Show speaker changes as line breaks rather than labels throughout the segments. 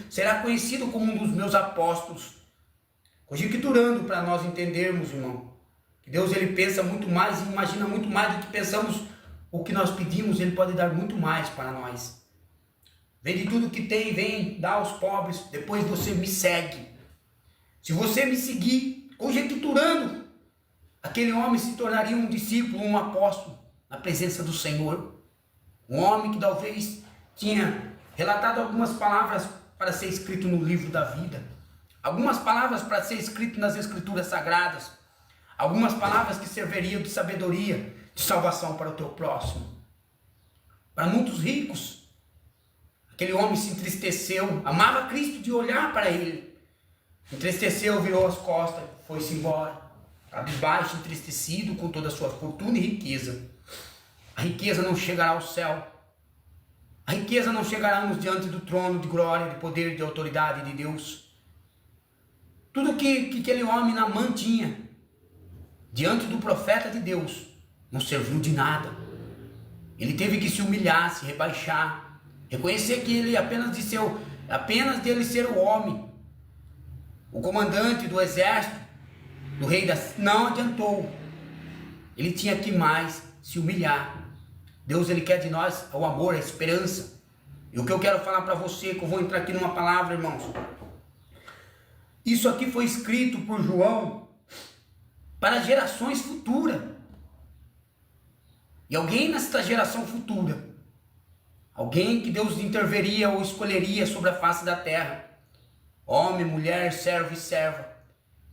será conhecido como um dos meus apóstolos. Conjecturando para nós entendermos, irmão, que Deus ele pensa muito mais e imagina muito mais do que pensamos. O que nós pedimos, ele pode dar muito mais para nós. Vende tudo que tem, vem, dá aos pobres, depois você me segue. Se você me seguir, conjecturando, aquele homem se tornaria um discípulo, um apóstolo, na presença do Senhor. Um homem que talvez tinha relatado algumas palavras para ser escrito no livro da vida. Algumas palavras para ser escrito nas escrituras sagradas. Algumas palavras que serviriam de sabedoria, de salvação para o teu próximo. Para muitos ricos, aquele homem se entristeceu, amava Cristo de olhar para ele. Entristeceu, virou as costas, foi-se embora. Cabisbaixo, entristecido com toda a sua fortuna e riqueza. A riqueza não chegará ao céu. A riqueza não chegará diante do trono de glória, de poder e de autoridade de Deus. Tudo que aquele homem Naamã tinha, diante do profeta de Deus, não serviu de nada. Ele teve que se humilhar, se rebaixar, reconhecer que ele apenas dele ser o homem, o comandante do exército, do rei não adiantou. Ele tinha que mais se humilhar. Deus ele quer de nós o amor, a esperança. E o que eu quero falar para você, que eu vou entrar aqui numa palavra, irmãos. Isso aqui foi escrito por João para gerações futuras. E alguém nesta geração futura, alguém que Deus interveria ou escolheria sobre a face da terra, homem, mulher, servo e serva,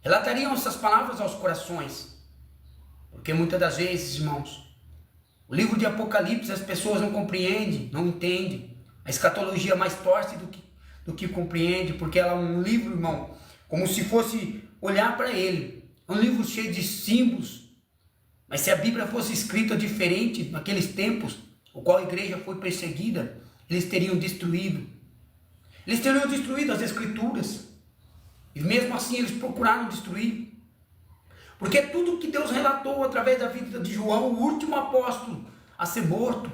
relatariam essas palavras aos corações. Porque muitas das vezes, irmãos, o livro de Apocalipse as pessoas não compreendem, não entendem. A escatologia mais torce do que compreende, porque ela é um livro, irmão, como se fosse olhar para ele. É um livro cheio de símbolos. Mas se a Bíblia fosse escrita diferente naqueles tempos, o qual a igreja foi perseguida, eles teriam destruído. Eles teriam destruído as escrituras. E mesmo assim eles procuraram destruir. Porque tudo que Deus relatou através da vida de João, o último apóstolo a ser morto,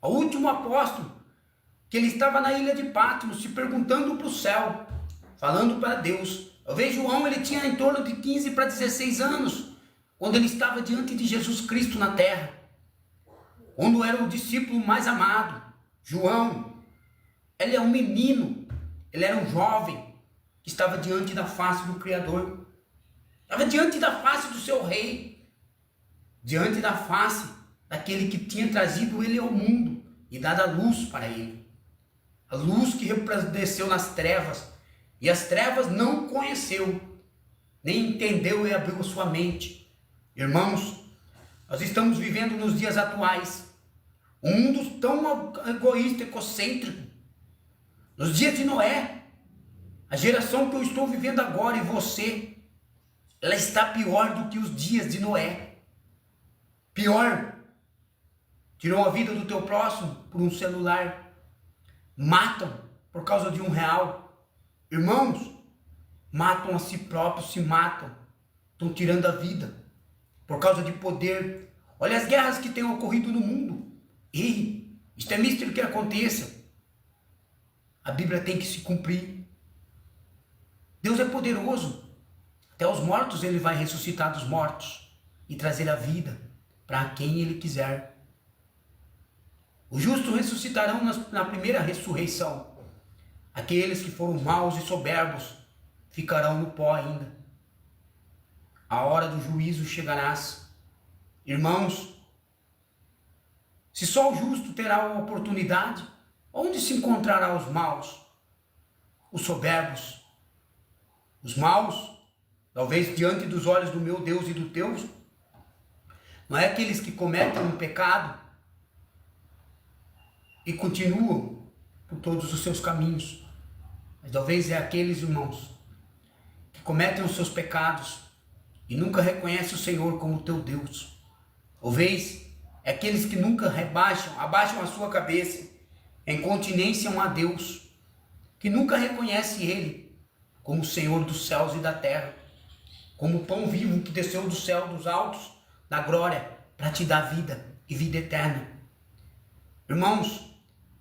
o último apóstolo, que ele estava na ilha de Patmos, se perguntando para o céu, falando para Deus. Eu vejo João, ele tinha em torno de 15 para 16 anos, quando ele estava diante de Jesus Cristo na terra, quando era o discípulo mais amado. João, ele é um menino, ele era um jovem, que estava diante da face do Criador, estava diante da face do seu rei, diante da face daquele que tinha trazido ele ao mundo e dado a luz para ele, a luz que resplandeceu nas trevas, e as trevas não conheceu, nem entendeu e abriu a sua mente. Irmãos, nós estamos vivendo nos dias atuais um mundo tão egoísta, egocêntrico. Nos dias de Noé, a geração que eu estou vivendo agora e você, ela está pior do que os dias de Noé. Pior. Tirou a vida do teu próximo por um celular. Matam por causa de R$1. Irmãos, matam a si próprios, se matam. Estão tirando a vida por causa de poder. Olha as guerras que têm ocorrido no mundo. E isto é misto que aconteça. A Bíblia tem que se cumprir. Deus é poderoso. Até os mortos ele vai ressuscitar dos mortos e trazer a vida para quem ele quiser. Os justos ressuscitarão na primeira ressurreição. Aqueles que foram maus e soberbos ficarão no pó ainda. A hora do juízo chegarás. Irmãos, se só o justo terá a oportunidade, onde se encontrará os maus, os soberbos, os maus, talvez diante dos olhos do meu Deus e do teu? Não é aqueles que cometem um pecado e continuam por todos os seus caminhos, mas talvez é aqueles, irmãos, que cometem os seus pecados e nunca reconhecem o Senhor como teu Deus. Talvez é aqueles que nunca abaixam a sua cabeça em continência a Deus, que nunca reconhece Ele como o Senhor dos céus e da terra, como o pão vivo que desceu do céu, dos altos, da glória, para te dar vida e vida eterna. Irmãos,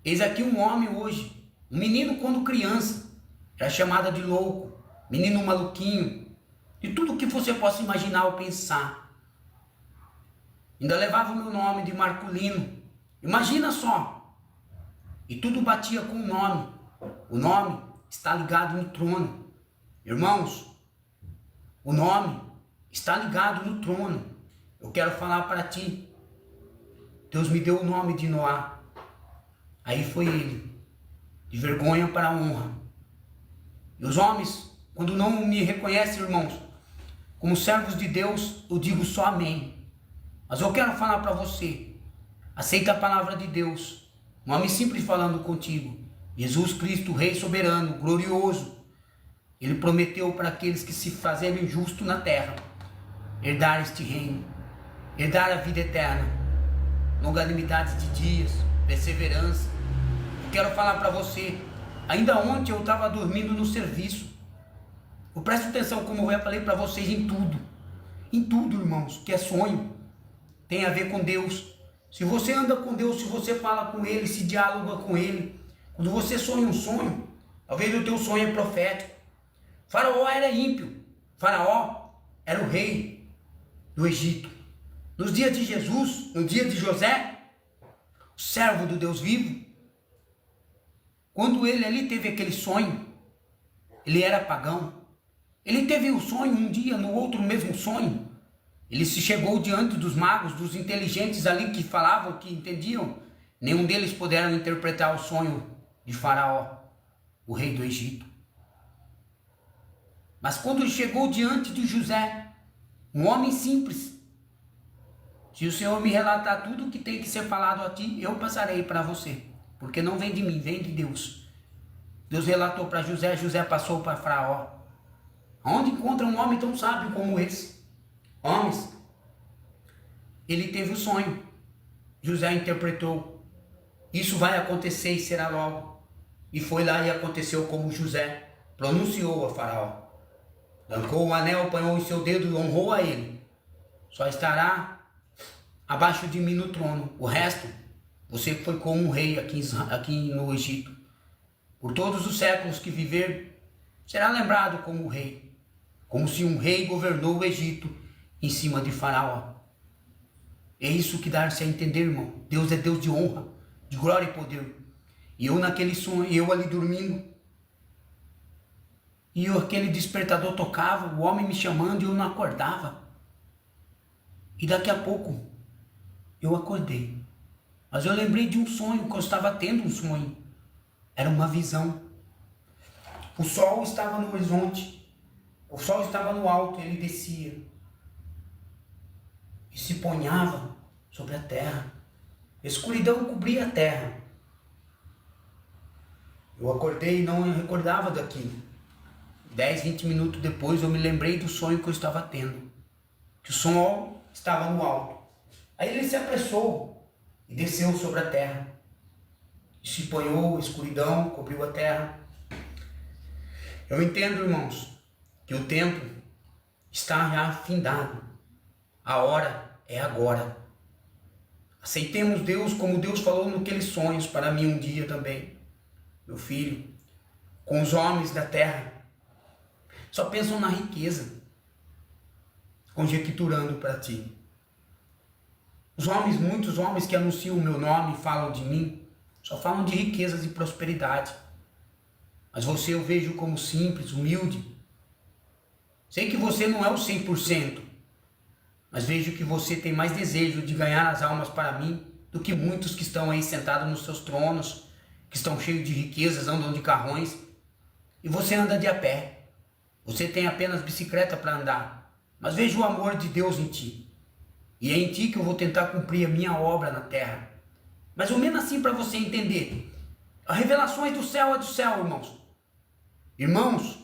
eis aqui um homem hoje, Um menino, quando criança, era chamada de louco, menino maluquinho, de tudo que você possa imaginar ou pensar. Ainda levava o meu nome de Marculino. Imagina só. E tudo batia com o nome. O nome está ligado no trono. Irmãos, o nome está ligado no trono. Eu quero falar para ti. Deus me deu o nome de Noá. Aí foi ele. De vergonha para a honra. E os homens, quando não me reconhecem, irmãos, como servos de Deus, eu digo só amém. Mas eu quero falar para você. Aceita a palavra de Deus. Um homem simples falando contigo. Jesus Cristo, Rei soberano, glorioso. Ele prometeu para aqueles que se fazerem justo na terra, herdar este reino, herdar a vida eterna, longanimidade de dias, perseverança. Eu quero falar para você, ainda ontem eu estava dormindo no serviço. Eu presto atenção como eu falei para vocês em tudo, irmãos, que é sonho, tem a ver com Deus. Se você anda com Deus, se você fala com Ele, se dialoga com Ele, quando você sonha um sonho, talvez o teu sonho é profético. Faraó era ímpio, Faraó era o rei do Egito. Nos dias de Jesus, no dia de José, o servo do Deus vivo, quando ele ali teve aquele sonho, ele era pagão. Ele teve o sonho um dia, no outro mesmo sonho. Ele se chegou diante dos magos, dos inteligentes ali que falavam, que entendiam. Nenhum deles puderam interpretar o sonho de Faraó, o rei do Egito. Mas quando chegou diante de José, um homem simples, se o Senhor me relatar tudo o que tem que ser falado a ti, eu passarei para você, porque não vem de mim, vem de Deus. Deus relatou para José, José passou para Faraó. Onde encontra um homem tão sábio como esse? Homens, ele teve o sonho, José interpretou, isso vai acontecer e será logo. E foi lá e aconteceu como José pronunciou a Faraó. Arrancou o anel, apanhou em seu dedo e honrou a ele. Só estará abaixo de mim no trono. O resto, você foi como um rei aqui no Egito. Por todos os séculos que viver, será lembrado como rei. Como se um rei governou o Egito em cima de Faraó. É isso que dá-se a entender, irmão. Deus é Deus de honra, de glória e poder. E eu naquele sonho, eu ali dormindo, e aquele despertador tocava, o homem me chamando e eu não acordava. E daqui a pouco eu acordei. Mas eu lembrei de um sonho, que eu estava tendo um sonho. Era uma visão. O sol estava no horizonte. O sol estava no alto, ele descia. E se ponhava sobre a terra. A escuridão cobria a terra. Eu acordei e não recordava daquilo. 10, 20 minutos depois eu me lembrei do sonho que eu estava tendo. Que o sol estava no alto. Aí ele se apressou e desceu sobre a terra. E se ponhou, a escuridão cobriu a terra. Eu entendo, irmãos, que o tempo está já findado. A hora é agora. Aceitemos Deus como Deus falou naqueles sonhos para mim um dia também. Meu filho, com os homens da terra, só pensam na riqueza, conjecturando para ti. Os homens, muitos homens que anunciam o meu nome e falam de mim, só falam de riquezas e prosperidade. Mas você eu vejo como simples, humilde. Sei que você não é o 100%, mas vejo que você tem mais desejo de ganhar as almas para mim do que muitos que estão aí sentados nos seus tronos, que estão cheios de riquezas, andam de carrões, e você anda de a pé. Você tem apenas bicicleta para andar, mas vejo o amor de Deus em ti. E é em ti que eu vou tentar cumprir a minha obra na terra. Mais ou menos assim para você entender. As revelações do céu é do céu, irmãos. Irmãos,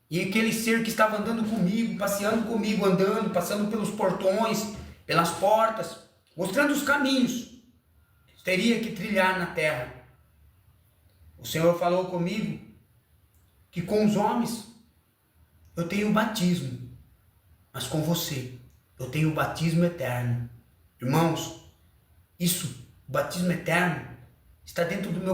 e aquele ser que estava andando comigo, passeando comigo, andando, passando pelos portões, pelas portas, mostrando os caminhos, teria que trilhar na terra. O Senhor falou comigo que com os homens eu tenho o batismo, mas com você eu tenho o batismo eterno. Irmãos, isso, o batismo eterno, está dentro do meu